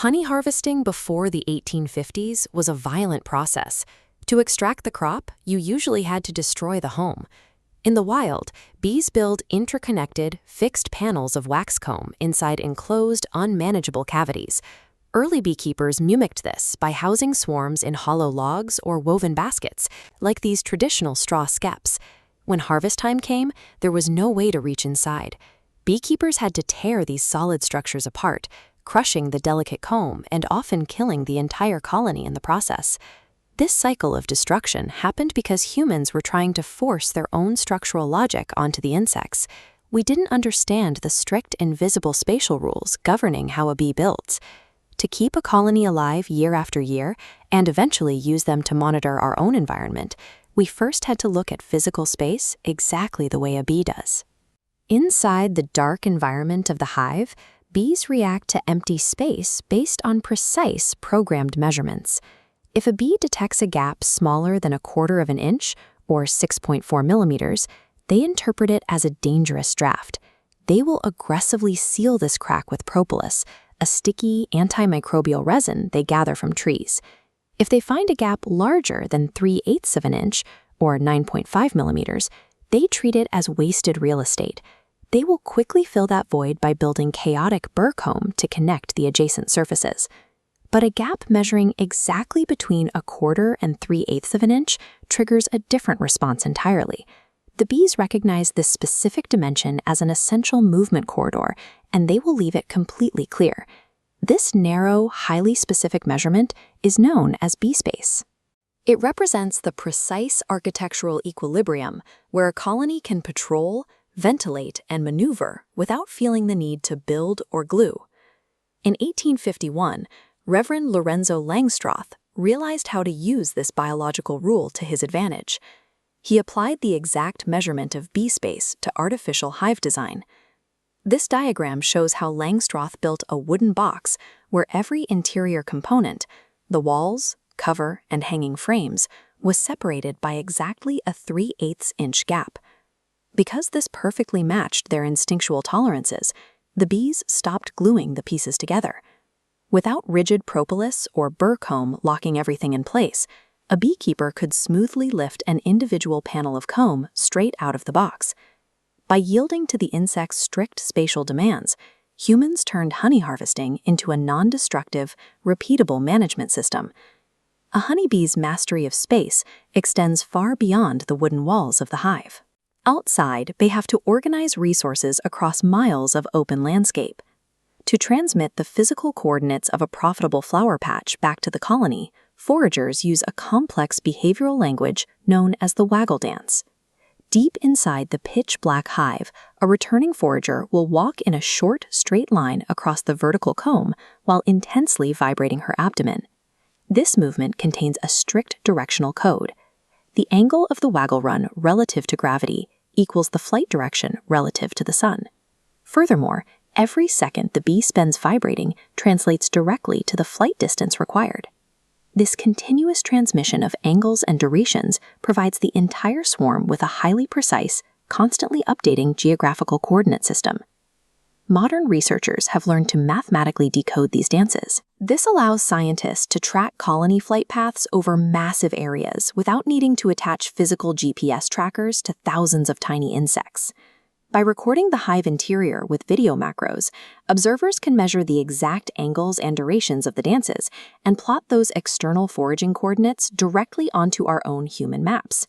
Honey harvesting before the 1850s was a violent process. To extract the crop, you usually had to destroy the home. In the wild, bees build interconnected, fixed panels of waxcomb inside enclosed, unmanageable cavities. Early beekeepers mimicked this by housing swarms in hollow logs or woven baskets, like these traditional straw skeps. When harvest time came, there was no way to reach inside. Beekeepers had to tear these solid structures apart, crushing the delicate comb and often killing the entire colony in the process. This cycle of destruction happened because humans were trying to force their own structural logic onto the insects. We didn't understand the strict invisible spatial rules governing how a bee builds. To keep a colony alive year after year, and eventually use them to monitor our own environment, we first had to look at physical space exactly the way a bee does. Inside the dark environment of the hive, bees react to empty space based on precise programmed measurements. If a bee detects a gap smaller than 1/4 of an inch, or 6.4 millimeters, they interpret it as a dangerous draft. They will aggressively seal this crack with propolis, a sticky antimicrobial resin they gather from trees. If they find a gap larger than 3/8 of an inch, or 9.5 millimeters, they treat it as wasted real estate. They will quickly fill that void by building chaotic burr comb to connect the adjacent surfaces. But a gap measuring exactly between 1/4 and 3/8 of an inch triggers a different response entirely. The bees recognize this specific dimension as an essential movement corridor, and they will leave it completely clear. This narrow, highly specific measurement is known as bee space. It represents the precise architectural equilibrium where a colony can patrol, ventilate, and maneuver without feeling the need to build or glue. In 1851, Reverend Lorenzo Langstroth realized how to use this biological rule to his advantage. He applied the exact measurement of bee space to artificial hive design. This diagram shows how Langstroth built a wooden box where every interior component, the walls, cover, and hanging frames, was separated by exactly a 3/8 inch gap. Because this perfectly matched their instinctual tolerances, the bees stopped gluing the pieces together. Without rigid propolis or burr comb locking everything in place, a beekeeper could smoothly lift an individual panel of comb straight out of the box. By yielding to the insect's strict spatial demands, humans turned honey harvesting into a non-destructive, repeatable management system. A honeybee's mastery of space extends far beyond the wooden walls of the hive. Outside, they have to organize resources across miles of open landscape. To transmit the physical coordinates of a profitable flower patch back to the colony, foragers use a complex behavioral language known as the Waggle Dance. Deep inside the pitch-black hive, a returning forager will walk in a short, straight line across the vertical comb while intensely vibrating her abdomen. This movement contains a strict directional code. The angle of the waggle run relative to gravity equals the flight direction relative to the sun. Furthermore, every second the bee spends vibrating translates directly to the flight distance required. This continuous transmission of angles and durations provides the entire swarm with a highly precise, constantly updating geographical coordinate system. Modern researchers have learned to mathematically decode these dances. This allows scientists to track colony flight paths over massive areas without needing to attach physical GPS trackers to thousands of tiny insects. By recording the hive interior with video macros, observers can measure the exact angles and durations of the dances and plot those external foraging coordinates directly onto our own human maps.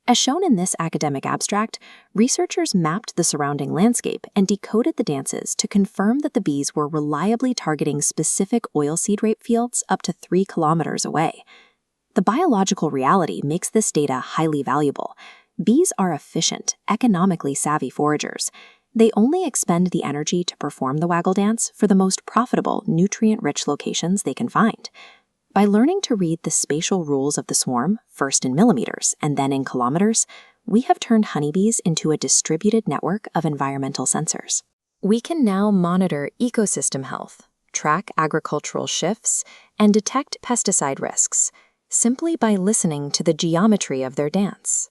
As shown in this academic abstract, researchers mapped the surrounding landscape and decoded the dances to confirm that the bees were reliably targeting specific oilseed rape fields up to 3 kilometers away. The biological reality makes this data highly valuable. Bees are efficient, economically savvy foragers. They only expend the energy to perform the waggle dance for the most profitable, nutrient-rich locations they can find. By learning to read the spatial rules of the swarm, first in millimeters and then in kilometers, we have turned honeybees into a distributed network of environmental sensors. We can now monitor ecosystem health, track agricultural shifts, and detect pesticide risks, simply by listening to the geometry of their dance.